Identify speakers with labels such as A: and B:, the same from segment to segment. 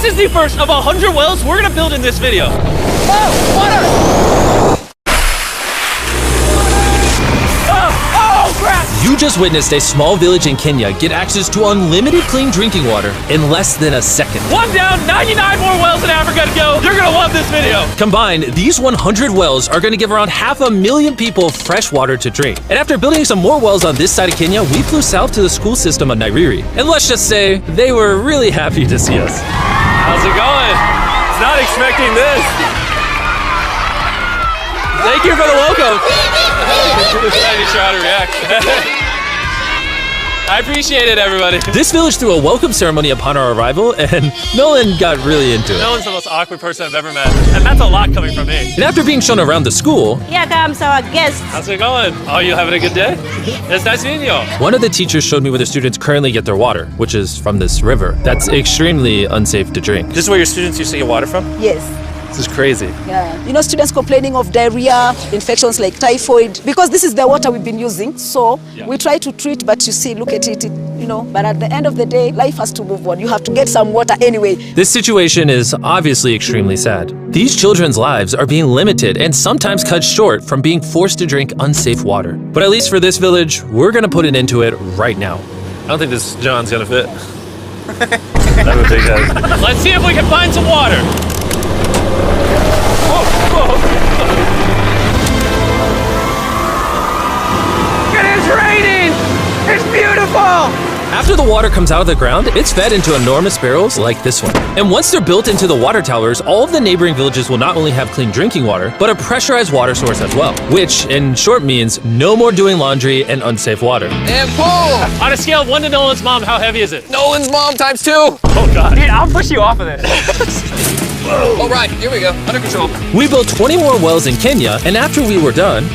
A: is the first of 100 wells we're gonna build in this video.
B: Oh, water!
C: You just witnessed a small village in Kenya get access to unlimited clean drinking water in less than a second.
A: One down, 99 more wells in Africa to go. You're gonna love this video.
C: Combined, these 100 wells are gonna give around 500,000 people fresh water to drink. And after building some more wells on this side of Kenya, we flew south to the school system of Nairiri. And let's just say, they were really happy to see us.
A: How's it going? It's not expecting this. Thank you for the welcome. I'm sure how to react. I appreciate it, everybody.
C: This village threw a welcome ceremony upon our arrival, and Nolan got really into it.
A: Nolan's the most awkward person I've ever met, and that's a lot coming from me.
C: And after being shown around the school,
D: here comes our guest.
A: How's it going? Oh, you having a good day? It's nice meeting you.
C: One of the teachers showed me where the students currently get their water, which is from this river. That's extremely unsafe to drink.
A: This is where your students used to get water from?
B: Yes.
A: This is crazy.
B: Yeah. You know, students complaining of diarrhea, infections like typhoid, because this is the water we've been using. So we try to treat, but you see, look at it, you know, but at the end of the day, life has to move on. You have to get some water anyway.
C: This situation is obviously extremely sad. These children's lives are being limited and sometimes cut short from being forced to drink unsafe water. But at least for this village, we're gonna put an end to it right now.
A: I don't think this John's gonna fit. I'm a big head. Let's see if we can find some water. It is raining! It's beautiful!
C: After the water comes out of the ground, it's fed into enormous barrels like this one. And once they're built into the water towers, all of the neighboring villages will not only have clean drinking water, but a pressurized water source as well. Which, in short, means no more doing laundry and unsafe water.
E: And pull!
A: On a scale of 1 to Nolan's mom, how heavy is it?
E: Nolan's mom times 2!
A: Oh God. Dude, I'll push you off of this.
E: All right, here we go, under control.
C: We built 20 more wells in Kenya, and after we were done,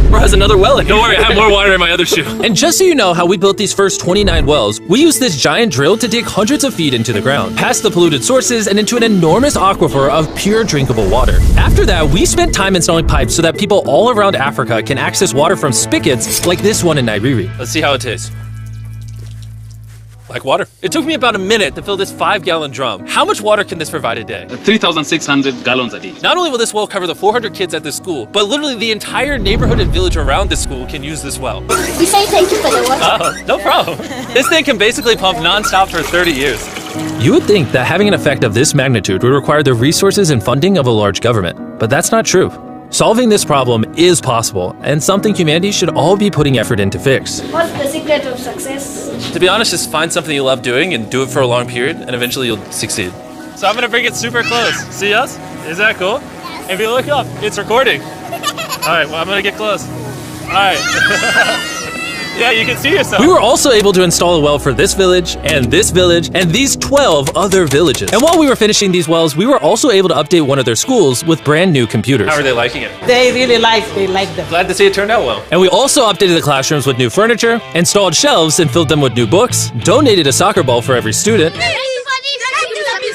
A: Bro has another well in. Don't worry, I have more water in my other shoe.
C: And just so you know how we built these first 29 wells, we used this giant drill to dig hundreds of feet into the ground, past the polluted sources and into an enormous aquifer of pure drinkable water. After that, we spent time installing pipes so that people all around Africa can access water from spigots like this one in Nairiri.
A: Let's see how it tastes. Like water. It took me about a minute to fill this 5-gallon drum. How much water can this provide a day?
F: 3,600 gallons a day.
A: Not only will this well cover the 400 kids at this school, but literally the entire neighborhood and village around this school can use this well.
D: We say thank you for the water.
A: No problem. This thing can basically pump non-stop for 30 years.
C: You would think that having an effect of this magnitude would require the resources and funding of a large government, but that's not true. Solving this problem is possible, and something humanity should all be putting effort in to fix.
D: What's the secret of success?
A: To be honest, just find something you love doing and do it for a long period, and eventually you'll succeed. So I'm gonna bring it super close. See us? Is that cool? Yes. If you look up, it's recording. All right, well, I'm gonna get close. All right. Yeah, you can see yourself.
C: We were also able to install a well for this village, and these 12 other villages. And while we were finishing these wells, we were also able to update one of their schools with brand new computers.
A: How are they liking it?
B: They really like them.
A: Glad to see it turned out well.
C: And we also updated the classrooms with new furniture, installed shelves and filled them with new books, donated a soccer ball for every student,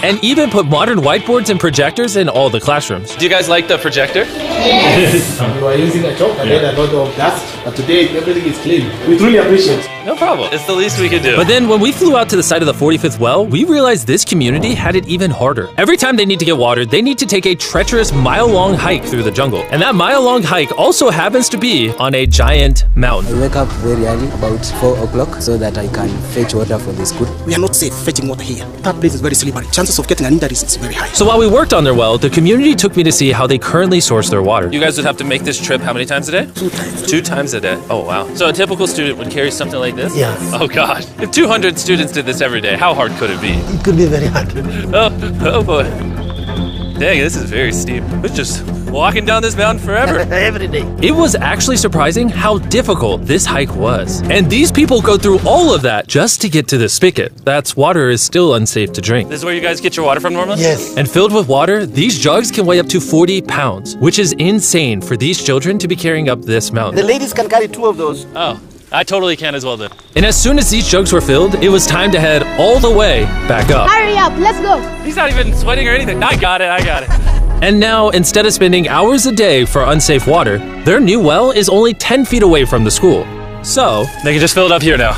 C: and even put modern whiteboards and projectors in all the classrooms.
A: Do you guys like the projector?
G: Yes. We were using a chalk and then a lot of dust, but today everything is clean. We truly appreciate it.
A: No problem. It's the least we could do.
C: But then when we flew out to the site of the 45th well, we realized this community had it even harder. Every time they need to get water, they need to take a treacherous mile-long hike through the jungle. And that mile-long hike also happens to be on a giant mountain.
H: I wake up very early, about 4 o'clock, so that I can fetch water for the school.
I: We are not safe fetching water here. That place is very slippery. Chances of getting an injury is very high.
C: So while we worked on their well, the community took me to see how they currently source their water.
A: You guys would have to make this trip how many times a day?
I: 2 times.
A: 2 times a day. Oh, wow. So a typical student would carry something like this?
I: Yes.
A: Oh, God. If 200 students did this every day, how hard could it be?
I: It could be very hard.
A: Oh boy. Dang, this is very steep. We're just walking down this mountain forever.
I: Every day.
C: It was actually surprising how difficult this hike was. And these people go through all of that just to get to the spigot. That's water is still unsafe to drink.
A: This is where you guys get your water from normally?
I: Yes.
C: And filled with water, these jugs can weigh up to 40 pounds, which is insane for these children to be carrying up this mountain.
I: The ladies can carry 2 of those.
A: Oh, I totally can as well then.
C: And as soon as these jugs were filled, it was time to head all the way back up.
D: Hurry up, let's go.
A: He's not even sweating or anything. I got it.
C: And now, instead of spending hours a day for unsafe water, their new well is only 10 feet away from the school. So,
A: they can just fill it up here now.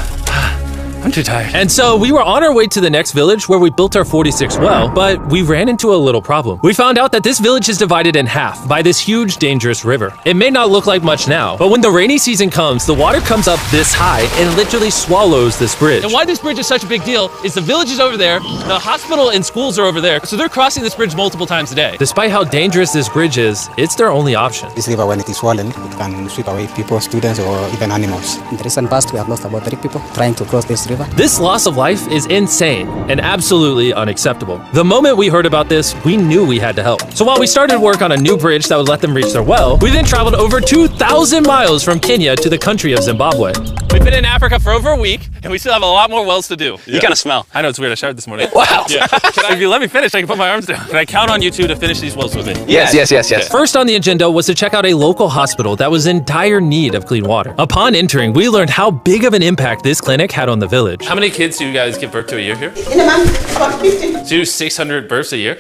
A: I'm too tired.
C: And so we were on our way to the next village where we built our 46th well, but we ran into a little problem. We found out that this village is divided in half by this huge, dangerous river. It may not look like much now, but when the rainy season comes, the water comes up this high and literally swallows this bridge.
A: And why this bridge is such a big deal is the village is over there, the hospital and schools are over there, so they're crossing this bridge multiple times a day.
C: Despite how dangerous this bridge is, it's their only option.
I: This river, when it is swollen, it can sweep away people, students, or even animals. In the recent past, we have lost about 3 people trying to cross this river.
C: This loss of life is insane and absolutely unacceptable. The moment we heard about this, we knew we had to help. So while we started work on a new bridge that would let them reach their well, we then traveled over 2,000 miles from Kenya to the country of Zimbabwe.
A: We've been in Africa for over a week, and we still have a lot more wells to do.
E: You kind of smell.
A: I know, it's weird. I showered this morning.
E: Wow.
A: Yeah. If you let me finish, I can put my arms down. Can I count on you two to finish these wells with me?
E: Yes.
C: First on the agenda was to check out a local hospital that was in dire need of clean water. Upon entering, we learned how big of an impact this clinic had on the village.
A: How many kids do you guys give birth to a year here?
B: In a month, about 50.
A: Do 600 births a year?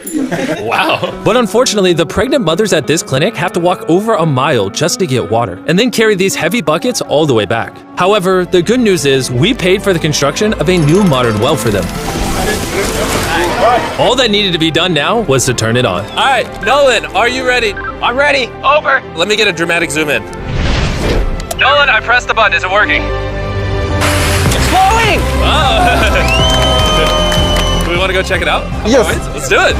A: Wow.
C: But unfortunately, the pregnant mothers at this clinic have to walk over a mile just to get water, and then carry these heavy buckets all the way back. However, the good news is we paid for the construction of a new modern well for them. All that needed to be done now was to turn it on.
A: All right, Nolan, are you ready? I'm ready. Over. Let me get a dramatic zoom in. Nolan, I pressed the button. Is it working?
E: It's flowing!
A: Oh. Do we want to go check it out?
E: Yes.
A: Let's do it.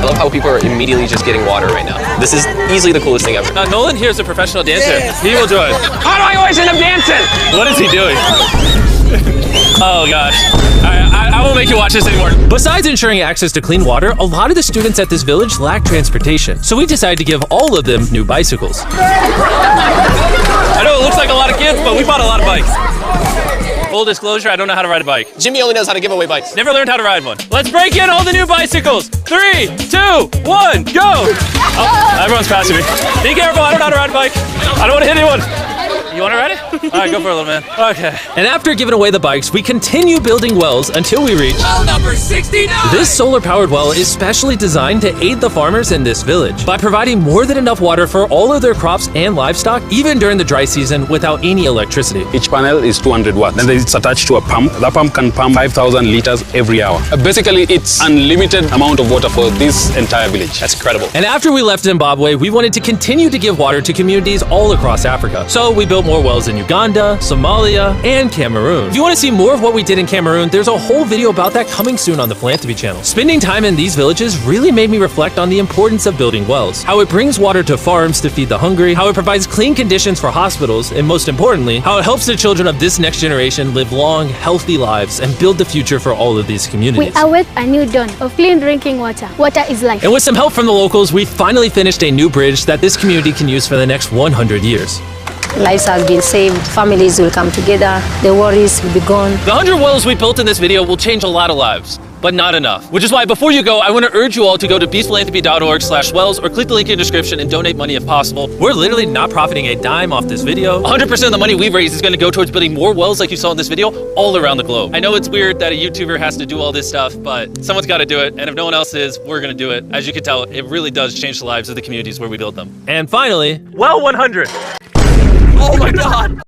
E: I love how people are immediately just getting water right now. This is easily the coolest thing ever.
A: Nolan here is a professional dancer. He will do it.
E: How do I always end up dancing?
A: What is he doing? Oh gosh. I won't make you watch this anymore.
C: Besides ensuring access to clean water, a lot of the students at this village lack transportation, so we decided to give all of them new bicycles.
A: I know it looks like a lot of kids, but we bought a lot of bikes. Full disclosure, I don't know how to ride a bike.
E: Jimmy only knows how to give away bikes.
A: Never learned how to ride one. Let's break in all the new bicycles. 3, 2, 1, go! Oh, everyone's passing me. Be careful, I don't know how to ride a bike. I don't want to hit anyone. You want to ride it? All right, go for it, little man. Okay.
C: And after giving away the bikes, we continue building wells until we reach
E: Well number 69!
C: This solar-powered well is specially designed to aid the farmers in this village by providing more than enough water for all of their crops and livestock, even during the dry season without any electricity.
F: Each panel is 200 watts. Then it's attached to a pump. The pump can pump 5,000 liters every hour. Basically, it's unlimited amount of water for this entire village.
E: That's incredible.
C: And after we left Zimbabwe, we wanted to continue to give water to communities all across Africa. So we built more wells in Uganda, Somalia, and Cameroon. If you want to see more of what we did in Cameroon, there's a whole video about that coming soon on the Philanthropy channel. Spending time in these villages really made me reflect on the importance of building wells, how it brings water to farms to feed the hungry, how it provides clean conditions for hospitals, and most importantly, how it helps the children of this next generation live long, healthy lives and build the future for all of these communities.
D: We await a new dawn of clean drinking water. Water is life.
C: And with some help from the locals, we finally finished a new bridge that this community can use for the next 100 years.
B: Lives have been saved, families will come together, the worries will be gone.
A: The 100 wells we built in this video will change a lot of lives, but not enough. Which is why before you go, I want to urge you all to go to beastphilanthropy.org/wells or click the link in the description and donate money if possible.
C: We're literally not profiting a dime off this video.
A: 100% of the money we've raised is going to go towards building more wells like you saw in this video all around the globe. I know it's weird that a YouTuber has to do all this stuff, but someone's got to do it. And if no one else is, we're going to do it. As you can tell, it really does change the lives of the communities where we build them.
C: And finally,
A: Well 100. Oh my God!